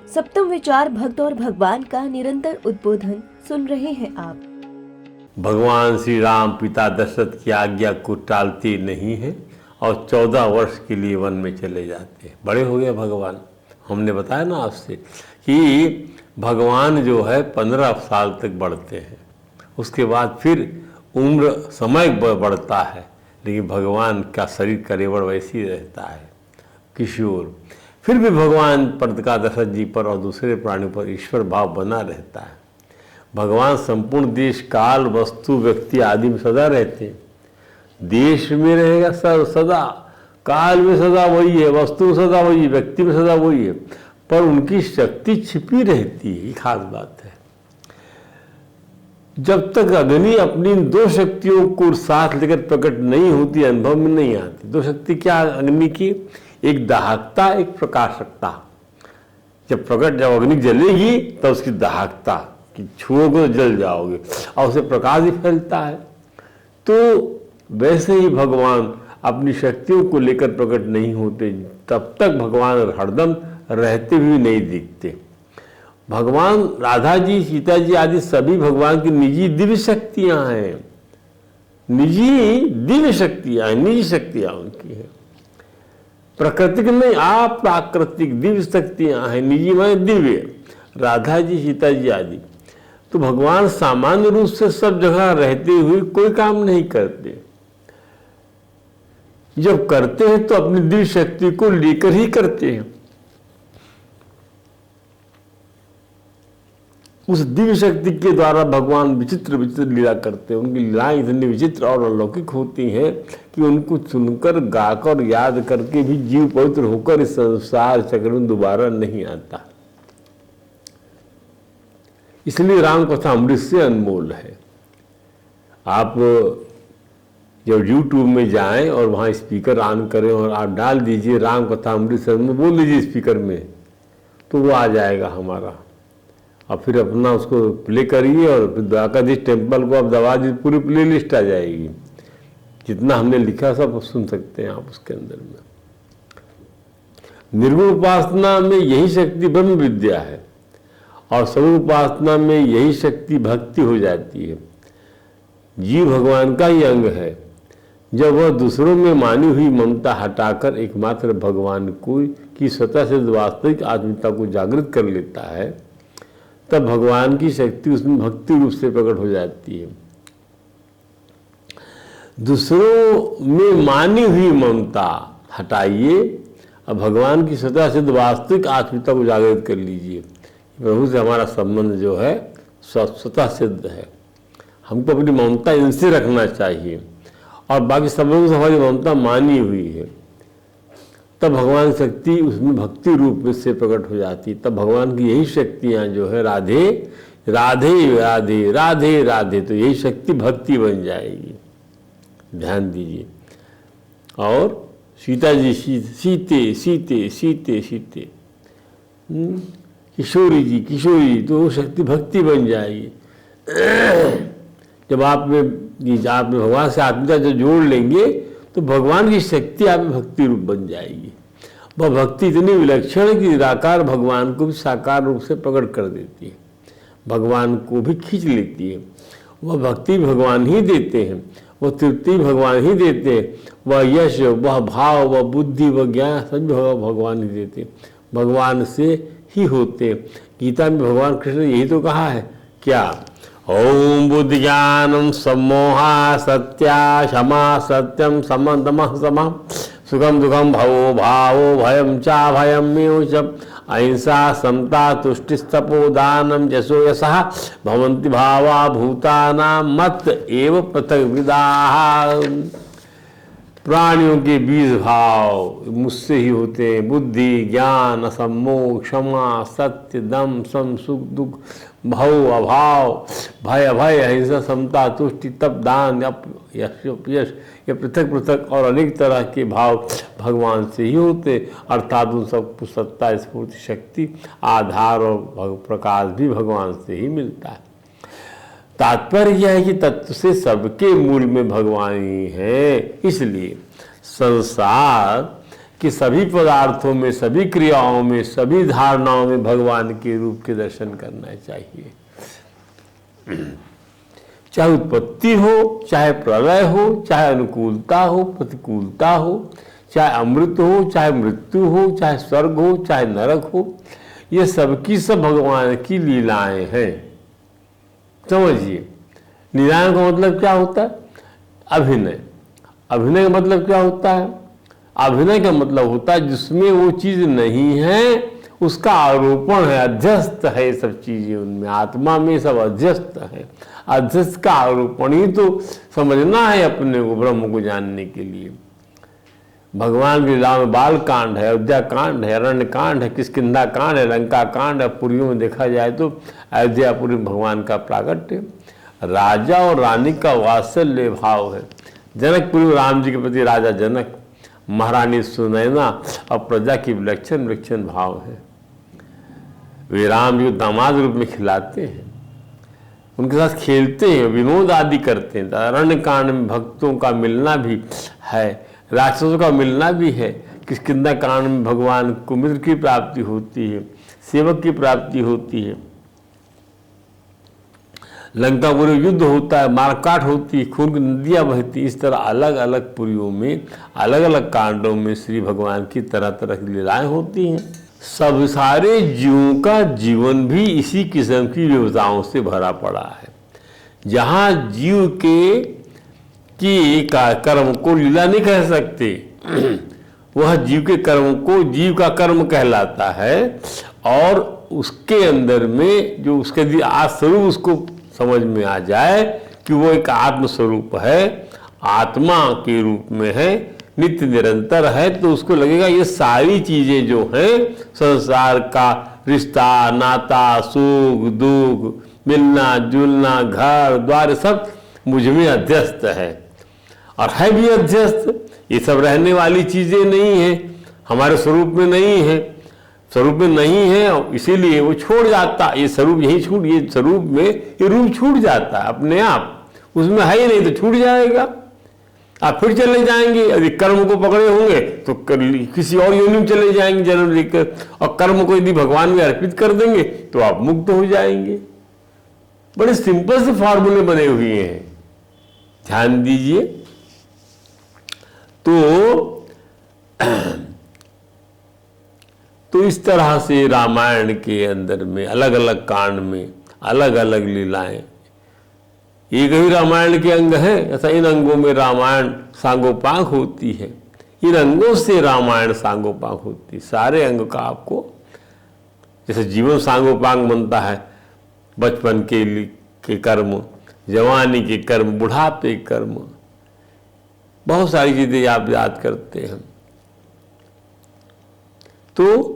सप्तम विचार भक्त और भगवान का निरंतर उद्बोधन सुन रहे हैं आप। भगवान श्री राम पिता दशरथ की आज्ञा को टालते नहीं हैं और 14 वर्ष के लिए वन में चले जाते हैं। बड़े हो गए भगवान। हमने बताया ना आपसे कि भगवान जो है 15 साल तक बढ़ते हैं, उसके बाद फिर उम्र समय बढ़ता है, लेकिन भगवान का शरीर कलेवर वैसे ही रहता है, किशोर। फिर भी भगवान पर का दशरथ जी पर और दूसरे प्राणियों पर ईश्वर भाव बना रहता है। भगवान संपूर्ण देश काल वस्तु व्यक्ति आदि में सदा रहते हैं। देश में रहेगा सदा, काल में सदा वही है, वस्तु में सदा वही है, व्यक्ति में सदा वही है, पर उनकी शक्ति छिपी रहती है। ये खास बात है। जब तक अग्नि अपनी दो शक्तियों को साथ लेकर प्रकट नहीं होती, अनुभव में नहीं आती। दो शक्ति क्या अग्नि की? एक दाहकता, एक प्रकाशकता। जब अग्नि जलेगी तो उसकी दाहकता कि छुओगे तो जल जाओगे, और उसे प्रकाश ही फैलता है। तो वैसे ही भगवान अपनी शक्तियों को लेकर प्रकट नहीं होते, तब तक भगवान हरदम रहते हुए नहीं दिखते। भगवान राधा जी, सीता जी आदि सभी भगवान की निजी दिव्य शक्तियां हैं। निजी दिव्य शक्तियां हैं, निजी शक्तियां उनकी हैं। प्राकृतिक नहीं, अप्राकृतिक दिव्य शक्तियां हैं। निजी में दिव्य, राधा जी, सीता जी आदि। तो भगवान सामान्य रूप से सब जगह रहते हुए कोई काम नहीं करते। जब करते हैं तो अपनी दिव्य शक्ति को लेकर ही करते हैं। उस दिव्य शक्ति के द्वारा भगवान विचित्र विचित्र लीला करते हैं। उनकी लीलाएं इतनी विचित्र और अलौकिक होती हैं कि उनको सुनकर, गाकर, याद करके भी जीव पवित्र होकर इस संसार चक्र में दोबारा नहीं आता। इसलिए राम कथा अमृत से अनमोल है। आप जब यूट्यूब में जाएं और वहाँ स्पीकर ऑन करें और आप डाल दीजिए राम कथा अमृत से अनमोल, बोल दीजिए स्पीकर में, तो वो आ जाएगा हमारा। और फिर अपना उसको प्ले करिए और फिर द्वारकाधीश टेम्पल को आप दबा दीजिए, पूरी प्ले लिस्ट आ जाएगी। जितना हमने लिखा सब सुन सकते हैं आप उसके अंदर में। निर्गुण उपासना में यही शक्ति ब्रह्म विद्या है, और स्वरूप उपासना में यही शक्ति भक्ति हो जाती है। जीव भगवान का ही अंग है। जब वह दूसरों में मानी हुई ममता हटाकर एकमात्र भगवान को की स्वतः से वास्तविक आत्मिकता को जागृत कर लेता है, तब भगवान की शक्ति उसमें भक्ति रूप से प्रकट हो जाती है। दूसरों में मानी हुई ममता हटाइए और भगवान की स्वतः सिद्ध वास्तविक आत्मिकता को जागृत कर लीजिए। प्रभु से हमारा संबंध जो है स्वतः सिद्ध है। हमको अपनी ममता इनसे रखना चाहिए, और बाकी सब लोगों से हमारी ममता मानी हुई है। तब भगवान शक्ति उसमें भक्ति रूप में से प्रकट हो जाती। तब भगवान की यही शक्तियाँ जो है राधे राधे राधे राधे राधे, तो यही शक्ति भक्ति बन जाएगी। ध्यान दीजिए। और सीता जी सीते सीते सीते सीते, किशोरी जी, तो वो शक्ति भक्ति बन जाएगी। जब आप भगवान से आत्मिकता जो जोड़ लेंगे तो भगवान की शक्ति आप में भक्ति रूप बन जाएगी। वह भक्ति इतनी विलक्षण है कि निराकार भगवान को भी साकार रूप से प्रकट कर देती है, भगवान को भी खींच लेती है। वह भक्ति भगवान ही देते हैं, वह तृप्ति भगवान ही देते हैं, वह यश, वह भाव, वह बुद्धि, वह ज्ञान सब भगवान ही देते हैं, भगवान से ही होते। गीता में भगवान कृष्ण ने यही तो कहा है। क्या? ओम बुद्धि ज्ञानम सम्मोहा सत्या क्षमा सत्यम समम दमः समः सुखम दुखम भवो भावो भयम चा भयम मेव अहिंसा समता तुष्टिस्तपो दानम जसो यशः भवन्ति भावा भूतानां मत एव पृथक विदाः। प्राणियों के बीज भाव मुझसे ही होते हैं। बुद्धि, ज्ञान, असम्मोह, क्षमा, सत्य, दम, सम, सुख, दुख, भव, अभाव, भय, अहिंसा, समता, तुष्टि, तप, दान, यश, ये पृथक पृथक और अनेक तरह के भाव भगवान से ही होते। अर्थात उन सब सत्ता, स्फूर्ति, शक्ति, आधार और प्रकाश भी भगवान से ही मिलता है। तात्पर्य यह है कि तत्व से सबके मूल में भगवान ही है। इसलिए संसार कि सभी पदार्थों में, सभी क्रियाओं में, सभी धारणाओं में भगवान के रूप के दर्शन करना चाहिए। चाहे उत्पत्ति हो, चाहे प्रलय हो, चाहे अनुकूलता हो, प्रतिकूलता हो, चाहे अमृत हो, चाहे मृत्यु हो, चाहे स्वर्ग हो, चाहे नरक हो, ये सबकी सब भगवान की लीलाएं हैं। समझिए, लीलाएं का मतलब क्या होता है? अभिनय। अभिनय का मतलब क्या होता है? अभिनय का मतलब होता है जिसमें वो चीज नहीं है उसका आरोपण है, अध्यस्त है। ये सब चीजें उनमें, आत्मा में सब अध्यस्त है। अध्यस्त का आरोपण ही तो समझना है अपने को, ब्रह्म को जानने के लिए। भगवान की लीला में बाल कांड है, अयोध्या कांड है, अरण्य कांड है, किष्किंधा कांड है, लंका कांड है। पुरियों में देखा जाए तो अयोध्यापुरी भगवान का प्राकट्य, राजा और रानी का वात्सल्य भाव है। जनकपुरी राम जी के प्रति राजा जनक, महारानी सुनैना और प्रजा की विलक्षण विलक्षण भाव है। वे राम जी दामाद रूप में खिलाते हैं, उनके साथ खेलते हैं, विनोद आदि करते हैं। अरण्य कांड में भक्तों का मिलना भी है, राक्षसों का मिलना भी है। किष्किंधा कांड में भगवान को मित्र की प्राप्ति होती है, सेवक की प्राप्ति होती है। लंकापुरी युद्ध होता है, मारकाट होती है, खून की नदियाँ बहती। इस तरह अलग अलग पुरियों में, अलग अलग कांडों में श्री भगवान की तरह तरह की लीलाएं होती हैं। सब सारे जीवों का जीवन भी इसी किस्म की विविधताओं से भरा पड़ा है। जहाँ जीव के कि कर्म को लीला नहीं कह सकते, वह जीव के कर्म को जीव का कर्म कहलाता है। और उसके अंदर में जो उसके लिए आत्मस्वरूप उसको समझ में आ जाए कि वो एक आत्मस्वरूप है, आत्मा के रूप में है, नित्य निरंतर है, तो उसको लगेगा ये सारी चीजें जो हैं, संसार का रिश्ता, नाता, सुख दुख, मिलना जुलना, घर द्वार, सब मुझ में अध्यस्त है। और है भी अध्यस्त। ये सब रहने वाली चीजें नहीं है, हमारे स्वरूप में नहीं है, स्वरूप में नहीं है, इसीलिए वो छोड़ जाता। ये स्वरूप यही छूट, ये स्वरूप में ये रूप छूट जाता है अपने आप, उसमें है ही नहीं तो छूट जाएगा। आप फिर चले जाएंगे, यदि कर्म को पकड़े होंगे तो किसी और योनि में चले जाएंगे जन्म लेकर, और कर्म को यदि भगवान में अर्पित कर देंगे तो आप मुक्त हो जाएंगे। बड़े सिंपल से फॉर्मूले बने हुए हैं, ध्यान दीजिए। तो इस तरह से रामायण के अंदर में अलग अलग कांड में अलग अलग लीलाएं, एक ही रामायण के अंग हैं, ऐसा इन अंगों में रामायण सांगोपांग होती है, इन अंगों से रामायण सांगोपांग होती है। सारे अंग का आपको, जैसे जीवन सांगोपांग बनता है, बचपन के कर्म, जवानी के कर्म, बुढ़ापे के कर्म, बहुत सारी चीजें आप याद करते हैं। तो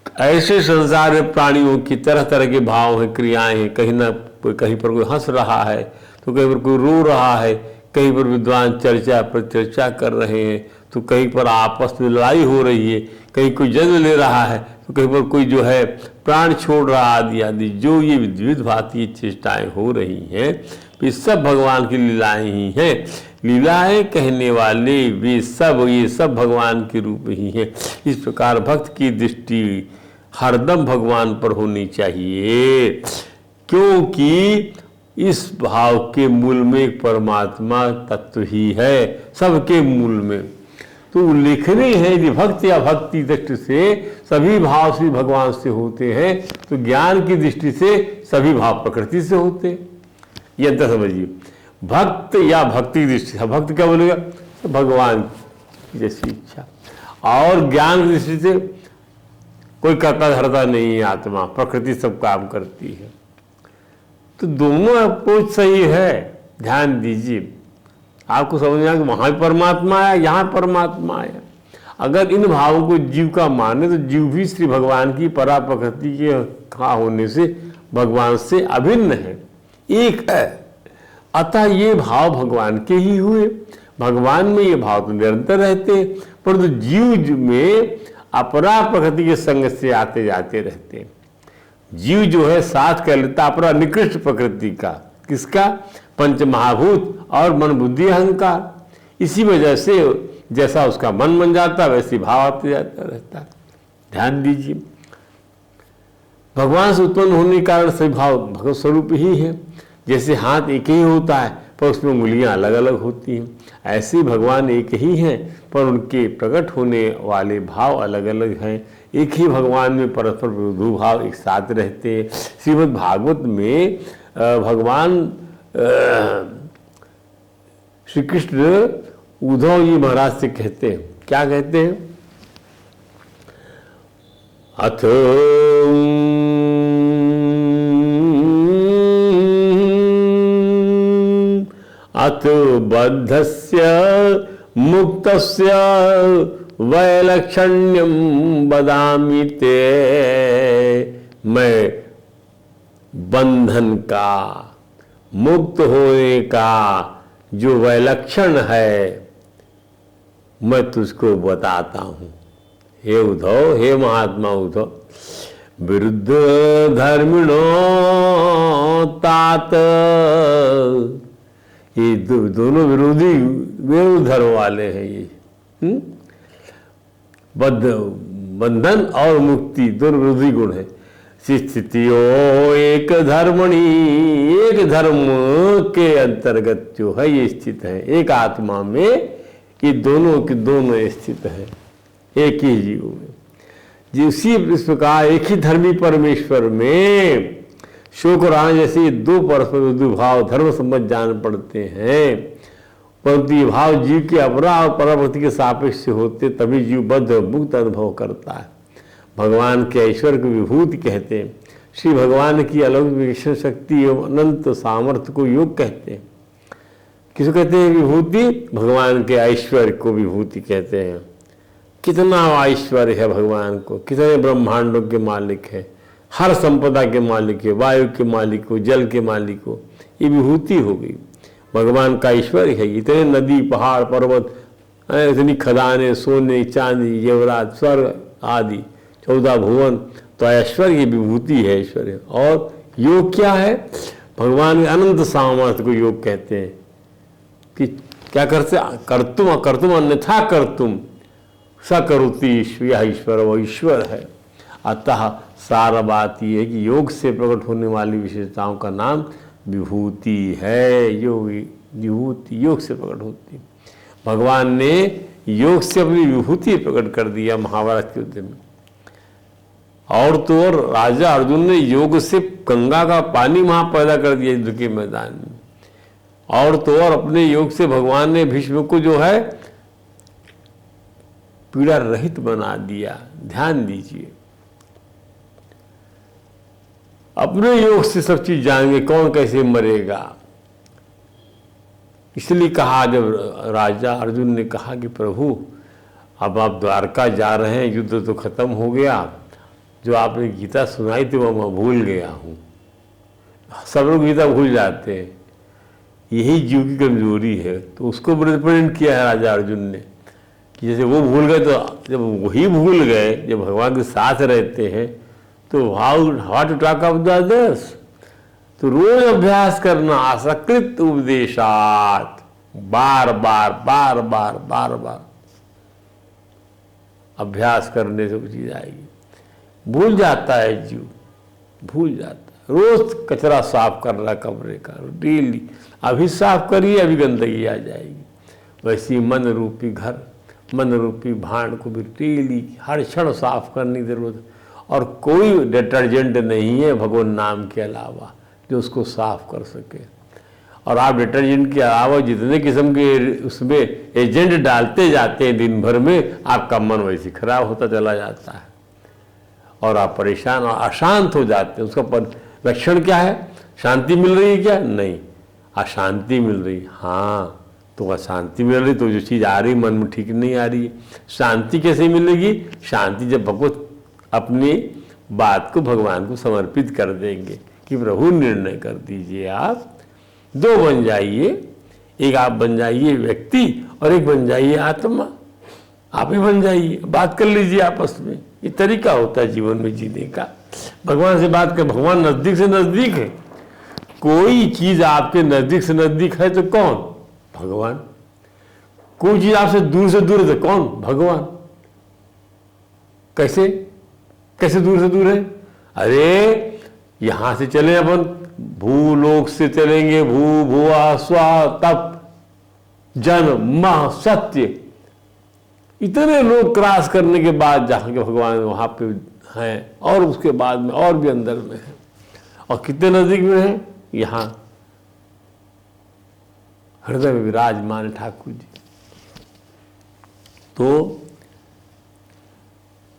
ऐसे संसार में प्राणियों की तरह तरह के भाव हैं, क्रियाएं हैं। कहीं पर कोई हंस रहा है तो कहीं पर कोई रो रहा है, कहीं पर विद्वान चर्चा पर चर्चा कर रहे हैं, तो कहीं पर आपस में लड़ाई हो रही है, कहीं कोई जन्म ले रहा है तो कहीं पर कोई जो है प्राण छोड़ रहा, आदि आदि जो ये विविध भांति चेष्टाएं हो रही हैं, ये सब भगवान की लीलाएं ही हैं। लीलाएं कहने वाले ये सब भगवान के रूप ही हैं। इस प्रकार भक्त की दृष्टि हरदम भगवान पर होनी चाहिए, क्योंकि इस भाव के मूल में एक परमात्मा तत्व ही है, सबके मूल में। तो लिखने हैं यदि भक्त या भक्ति दृष्टि से सभी भाव श्री भगवान से होते हैं, तो ज्ञान की दृष्टि से सभी भाव प्रकृति से होते हैं। ये अंतर समझिए, भक्त या भक्ति दृष्टि से, भक्त क्या बोलेगा, भगवान की जैसी इच्छा, और ज्ञान की दृष्टि से कोई करता धरता नहीं है, आत्मा प्रकृति सब काम करती है। तो दोनों अप्रोच सही है, ध्यान दीजिए। आपको समझ में कि वहां परमात्मा है, यहाँ परमात्मा है। अगर इन भावों को जीव का माने तो जीव भी श्री भगवान की परा प्रकृति के खा होने से भगवान से अभिन्न है, एक है। अतः ये भाव भगवान के ही हुए। भगवान में ये भाव तो निरंतर रहते हैं, परंतु जीव में अपरा प्रकृति के संग से आते जाते रहते हैं। जीव जो है साथ कर लेता अपरा निकृष्ट प्रकृति का, किसका, पंच महाभूत और मन बुद्धि अहंकार। इसी वजह से जैसा उसका मन बन जाता है वैसे भाव आते जाता रहता है। ध्यान दीजिए, भगवान से उत्पन्न होने के कारण सभी भाव भगवत स्वरूप ही है। जैसे हाथ एक ही होता है पर उसमें उंगलियां अलग अलग होती हैं, ऐसे ही भगवान एक ही हैं पर उनके प्रकट होने वाले भाव अलग अलग हैं। एक ही भगवान में परस्पर विरोधी भाव एक साथ रहते हैं। श्रीमद् भागवत में भगवान श्री कृष्ण उद्धव जी महाराज से कहते हैं, क्या कहते हैं? अथ अथ बद्धस्य मुक्तस्य वैलक्षण्यम बदामि ते। मैं बंधन का, मुक्त होने का जो वैलक्षण है मैं तुझको बताता हूँ। हे उद्धव, हे महात्मा उद्धव, विरुद्ध धर्मिणो तात, ये दोनों विरोध धर्म वाले हैं ये। बंधन और मुक्ति दोनों विरोधी गुण है। स्थितियो एक धर्मणी, एक धर्म के अंतर्गत जो है ये स्थित है। एक आत्मा में ये दोनों के दोनों स्थित है, एक ही जीव में। जिसी इस प्रकार एक ही धर्मी परमेश्वर में शोक और आनंद जैसे दो परस्पर विरुद्ध भाव धर्म समझ जान पड़ते हैं, परंतु ये भाव जीव के अपरा और पराभक्ति के सापेक्ष से होते तभी जीव बद्ध और मुक्त अनुभव करता है। भगवान के ऐश्वर्य को विभूति कहते हैं। श्री भगवान की अलौकिक शक्ति एवं अनंत सामर्थ्य को योग कहते हैं। किसको कहते हैं विभूति? भगवान के ऐश्वर्य को विभूति कहते हैं। कितना ऐश्वर्य है भगवान को, कितने ब्रह्मांडों के मालिक है, हर संपदा के मालिक है, वायु के मालिक हो, जल के मालिक हो, ये विभूति हो गई। भगवान का ऐश्वर्य है। इतने नदी, पहाड़, पर्वत, इतनी खदानें, सोने, चांदी, जेवरात, स्वर्ग आदि 14 भुवन, तो ऐश्वर्य विभूति है, ऐश्वर्य। और योग क्या है? भगवान के अनंत सामर्थ्य को योग कहते हैं कि क्या करते? कर्तुम अकर्तुम अन्यथा कर्तुम स करोति ईश्वर, वो ईश्वर है। अतः सारा बात यह है कि योग से प्रकट होने वाली विशेषताओं का नाम विभूति है। विभूति योग से प्रकट होती है। भगवान ने योग से अपनी विभूति प्रकट कर दिया महाभारत के युद्ध में। और तो और राजा अर्जुन ने योग से गंगा का पानी वहां पैदा कर दिया युद्ध के मैदान में। और तो और अपने योग से भगवान ने भीष्म को जो है पीड़ा रहित बना दिया। ध्यान दीजिए, अपने योग से सब चीज जानेंगे, कौन कैसे मरेगा। इसलिए कहा, जब राजा अर्जुन ने कहा कि प्रभु अब आप द्वारका जा रहे हैं, युद्ध तो खत्म हो गया, जो आपने गीता सुनाई थी वो मैं भूल गया हूँ। सब लोग गीता भूल जाते हैं, यही जीव की कमजोरी है। तो उसको रिप्रेजेंट किया है राजा अर्जुन ने कि जैसे वो भूल गए, तो जब वही भूल गए, जब भगवान के साथ रहते हैं तो how to talk of the others. तो रोज अभ्यास करना, असकृत उपदेशात, बार बार बार बार बार बार अभ्यास करने से वो चीज आएगी। भूल जाता है जीव, भूल जाता है। रोज कचरा साफ कर रहा कमरे का, डेली अभी साफ करिए, अभी गंदगी आ जाएगी। वैसे मन रूपी घर, मन रूपी भांड को भी डेली हर क्षण साफ करने की जरूरत है। और कोई डिटर्जेंट नहीं है भगवान नाम के अलावा जो उसको साफ कर सके। और आप डिटर्जेंट के अलावा जितने किस्म के उसमें एजेंट डालते जाते हैं दिन भर में, आपका मन वैसे खराब होता चला जाता है और आप परेशान और अशांत हो जाते हैं। उसका लक्षण क्या है? शांति मिल रही है क्या? नहीं, अशांति मिल रही। हाँ, तो अशांति मिल रही, तो जो चीज़ आ रही मन में ठीक नहीं आ रही है। शांति कैसे मिलेगी? शांति जब भगवत अपनी बात को भगवान को समर्पित कर देंगे कि प्रभु निर्णय कर दीजिए, आप दो बन जाइए, एक आप बन जाइए व्यक्ति और एक बन जाइए आत्मा। आप ही बन जाइए, बात कर लीजिए आपस में। ये तरीका होता है जीवन में जीने का। भगवान से बात कर, भगवान नजदीक से नजदीक है। कोई चीज आपके नजदीक से नजदीक है तो कौन? भगवान। कोई चीज आपसे दूर है तो कौन? भगवान। कैसे कैसे दूर से दूर है? अरे यहां से चले अपन, भूलोक से चलेंगे, भू भुआ स्वा तप जन मह सत्य, इतने लोग क्रॉस करने के बाद जहां के भगवान वहां पे हैं, और उसके बाद में और भी अंदर में है, और कितने नजदीक में है? यहां हृदय में विराजमान ठाकुर जी।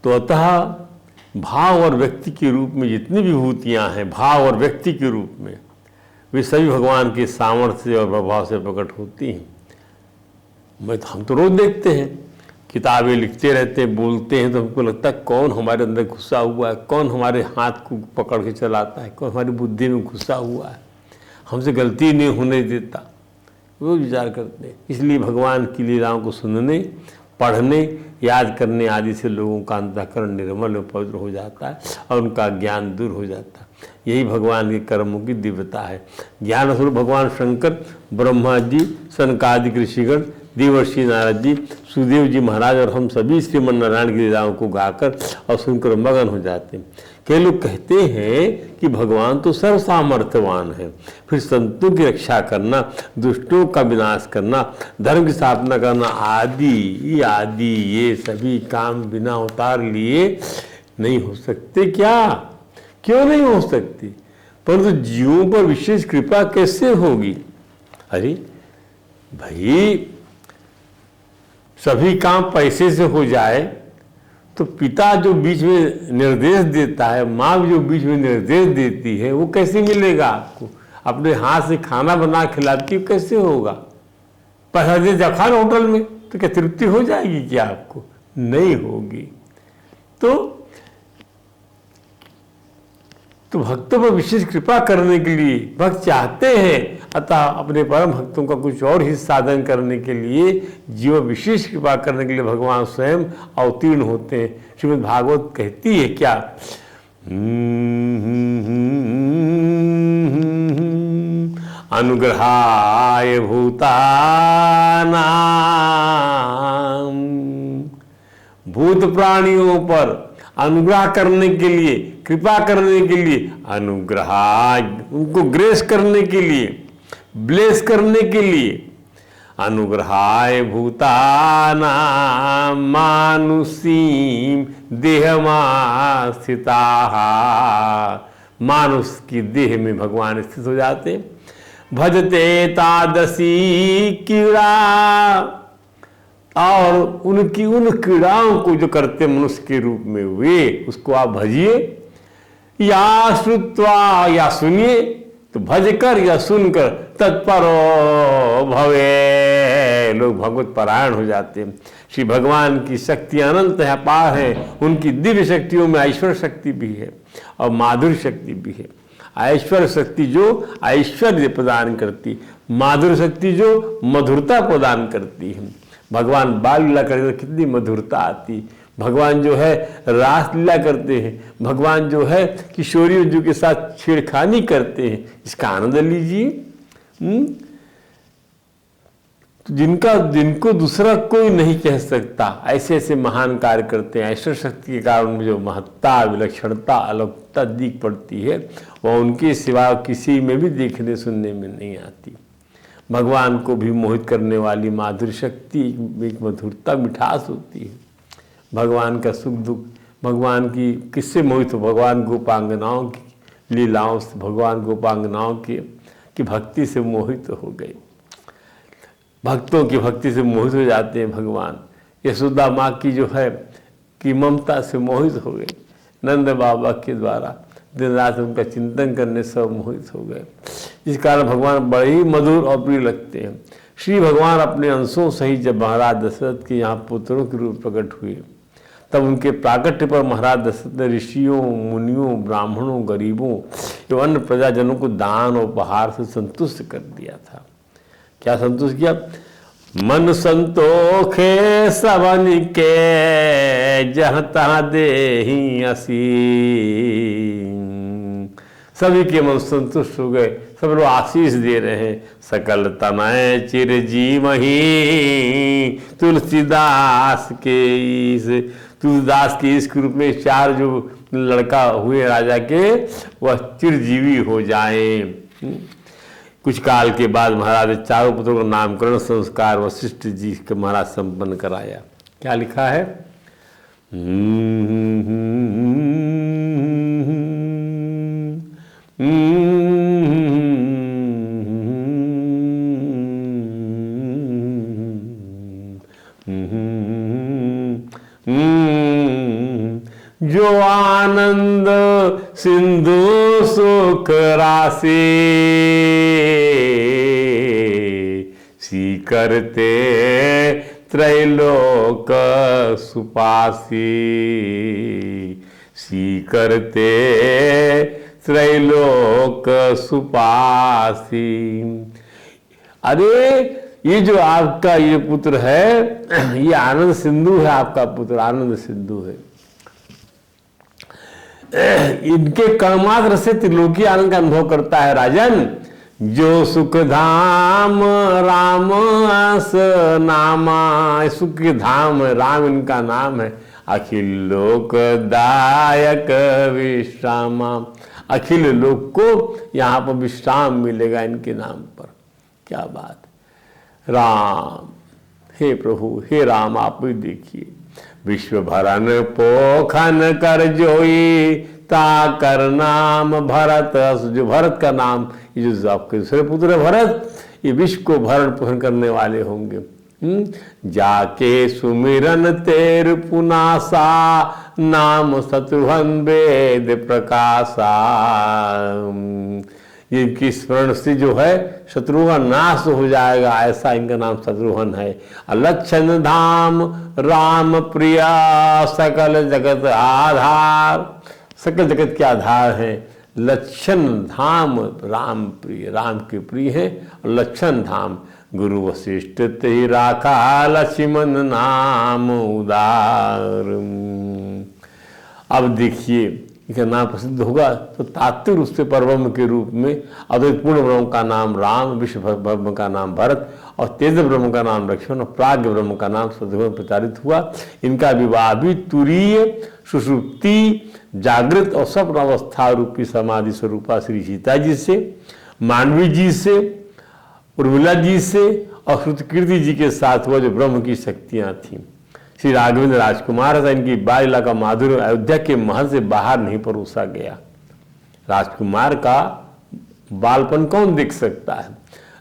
तो अतः भाव और व्यक्ति के रूप में जितनी विभूतियां हैं, भाव और व्यक्ति के रूप में, वे सभी भगवान के सामर्थ्य और प्रभाव से प्रकट होती हैं। हम तो रोज देखते हैं, किताबें लिखते रहते हैं, बोलते हैं, तो हमको लगता है कौन हमारे अंदर घुसा हुआ है, कौन हमारे हाथ को पकड़ के चलाता है, कौन हमारी बुद्धि में घुसा हुआ है, हमसे गलती नहीं होने देता। वो विचार करते हैं। इसलिए भगवान की लीलाओं को सुनने, पढ़ने, याद करने आदि से लोगों का अंतःकरण निर्मल और पवित्र हो जाता है और उनका ज्ञान दूर हो जाता है। यही भगवान के कर्मों की दिव्यता है। ज्ञान स्वरूप भगवान शंकर, ब्रह्मा जी, सनकादिक ऋषिगण, देवर्षि नारद जी, सुदेव जी महाराज और हम सभी श्रीमन नारायण की लीलाओं को गाकर और सुनकर मगन हो जाते हैं। कई लोग कहते हैं कि भगवान तो सर्व सामर्थ्यवान है, फिर संतों की रक्षा करना, दुष्टों का विनाश करना, धर्म की स्थापना करना आदि आदि ये सभी काम बिना अवतार लिए नहीं हो सकते क्या? क्यों नहीं हो सकती? परंतु जीवों पर विशेष कृपा कैसे होगी? अरे भाई, सभी काम पैसे से हो जाए तो पिता जो बीच में निर्देश देता है, माँ जो बीच में निर्देश देती है, वो कैसे मिलेगा आपको? अपने हाथ से खाना बना खिलाती हो, कैसे होगा? पैसा दे जा खाना होटल में, तो क्या तृप्ति हो जाएगी क्या आपको? नहीं होगी। तो भक्तों पर विशेष कृपा करने के लिए भक्त चाहते हैं, अतः अपने परम भक्तों का कुछ और ही साधन करने के लिए, जीव विशेष कृपा करने के लिए भगवान स्वयं अवतीर्ण होते हैं। श्रीमद् भागवत कहती है क्या? अनुग्रहाय भूतानां, भूत प्राणियों पर अनुग्रह करने के लिए, कृपा करने के लिए, अनुग्रह उनको ग्रेस करने के लिए, ब्लेस करने के लिए, अनुग्रहाय भूतानां मानुषीम देहमास्थिताः, मानुष की देह में भगवान स्थित हो जाते। भजते तादसी कीड़ा, और उनकी उन कीड़ाओं को जो करते मनुष्य के रूप में, वे उसको आप भजिए। या श्रुत्वा, या सुनिए, तो भजकर या सुनकर तत्परो भवे, लोग भगवत परायण हो जाते हैं। श्री भगवान की शक्ति अनंत है, अपार है। उनकी दिव्य शक्तियों में ऐश्वर्य शक्ति भी है और माधुर्य शक्ति भी है। ऐश्वर्य शक्ति जो ऐश्वर्य प्रदान करती, माधुर्य शक्ति जो मधुरता प्रदान करती है। भगवान बाल लीला करते कितनी मधुरता आती। भगवान जो है रास लीला करते हैं, भगवान जो है किशोरियों जो के साथ छेड़खानी करते हैं, इसका आनंद लीजिए। तो जिनको दूसरा कोई नहीं कह सकता, ऐसे ऐसे महान कार्य करते हैं। ऐश्वर्य शक्ति के कारण में जो महत्ता, विलक्षणता, अलौकिकता दिख पड़ती है, वह उनके सिवा किसी में भी देखने सुनने में नहीं आती। भगवान को भी मोहित करने वाली माधुर्य शक्ति, एक मधुरता, मिठास होती है। भगवान का सुख दुख, भगवान की किससे मोहित हो? भगवान गोपांगनाओं की लीलाओं से, भगवान गोपांगनाओं की भक्ति से मोहित हो गए। भक्तों की भक्ति से मोहित हो जाते हैं भगवान। यशोदा माँ की जो है कि ममता से मोहित हो गए। नंद बाबा के द्वारा दिन रात उनका चिंतन करने से मोहित हो गए। इस कारण भगवान बड़े ही मधुर और प्रिय लगते हैं। श्री भगवान अपने अंशों सहित जब महाराज दशरथ के यहाँ पुत्रों के रूप प्रकट हुए, तब उनके प्राकट्य पर महाराज दशरथ ने ऋषियों, मुनियों, ब्राह्मणों, गरीबों एवं अन्य प्रजाजनों को दान और उपहार से संतुष्ट कर दिया था। क्या संतुष्ट किया? मन संतोखे सबन के, जहाँ तहाँ देहि असी, सभी के मन संतुष्ट हो गए, सब लोग आशीष दे रहे हैं। सकल तनय चिरजीवहि तुलसीदास के ईश। तुलसीदास के ईश के रूप में 4 जो लड़का हुए राजा के, वह चिरजीवी हो जाएं। कुछ काल के बाद महाराज चारों पुत्रों का नामकरण संस्कार वशिष्ठ जी के महाराज संपन्न कराया। क्या लिखा है? जो आनंद सिंधु सुख राशि सी करते त्रैलोक सुपासी, सी करते त्रैलोक सुपासी। अरे ये जो आपका ये पुत्र है, ये आनंद सिंधु है, आपका पुत्र आनंद सिंधु है। इनके कर्माग्र से त्रिलोकी आनंद का अनुभव करता है राजन। जो सुख धाम राम अस नामा, सुख के धाम राम इनका नाम है। अखिल लोक दायक विश्रामा, अखिल लोक को यहाँ पर विश्राम मिलेगा इनके नाम पर। क्या बात! राम, हे प्रभु, हे राम, आप भी देखिए। विश्व भरन पोखन कर जोई ता कर नाम भरत। जो भरत का नाम, ये जो आपके दूसरे पुत्र है भरत, ये विश्व को भरण पोषण करने वाले होंगे। जाके सुमिरन तेर पुनासा नाम शत्रुघ्न वेद प्रकाशा। ये इनकी स्मरण से जो है शत्रु का नाश हो जाएगा, ऐसा इनका नाम शत्रुघ्न है। लक्षण धाम राम प्रिया सकल जगत आधार, सकल जगत के आधार है। लक्षण धाम राम प्रिय, राम के प्रिय है। और लक्षण धाम गुरु वशिष्ठ ते राखा लक्ष्मण नाम उदार। अब देखिए इसका नाम प्रसिद्ध होगा तो तात्विक रूप से परब्रह्म के रूप में अद्वैत पूर्ण ब्रह्म का नाम राम, विश्व ब्रह्म का नाम भरत और तेज ब्रह्म का नाम लक्ष्मण और प्राज्ञ ब्रह्म का नाम शत्रुघ्न प्रचारित हुआ। इनका विवाह भी तुरीय, सुषुप्ति, जागृत और स्वप्न अवस्था रूपी समाधि स्वरूपा श्री सीता जी से, मानवी जी से, उर्मिला जी से और श्रुतकीर्ति जी के साथ हुआ जो ब्रह्म की शक्तियां थीं। श्री राघवेंद्र राजकुमार था, इनकी बाल लीला का माधुर्य अयोध्या के महल से बाहर नहीं परोसा गया। राजकुमार का बालपन कौन देख सकता है?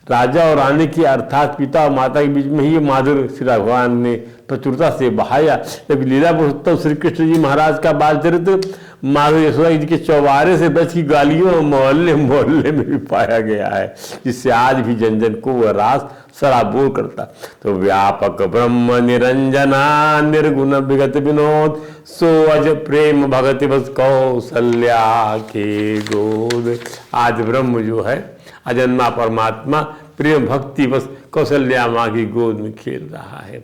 राजा और रानी की अर्थात पिता और माता के बीच में ही ये माधुर्य श्री भगवान ने प्रचुरता से बहाया। जब लीला पुरुषोत्तम श्री कृष्ण जी महाराज का बाल चरित्र माधुर्य यशोदा जी के चौबारे से बच की गालियों और मोहल्ले मोहल्ले में भी पाया गया है, जिससे आज भी जन जन को वह रास सराबोर करता। तो व्यापक ब्रह्म निरंजना निर्गुण विगत विनोद सो अज प्रेम भगति बस कौशल्या के गोद। आज ब्रह्म जो है अजन्मा परमात्मा प्रेम भक्ति बस कौशल्या माँ की गोद में खेल रहा है।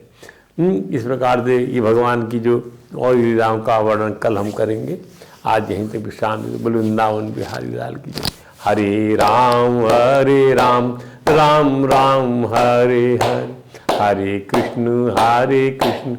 इस प्रकार से ये भगवान की जो और लीलाओं का वर्णन कल हम करेंगे। आज यहीं तक विश्राम। वृंदावन बिहारी लाल की जय। हरे राम राम राम हरे हरे, हरे कृष्ण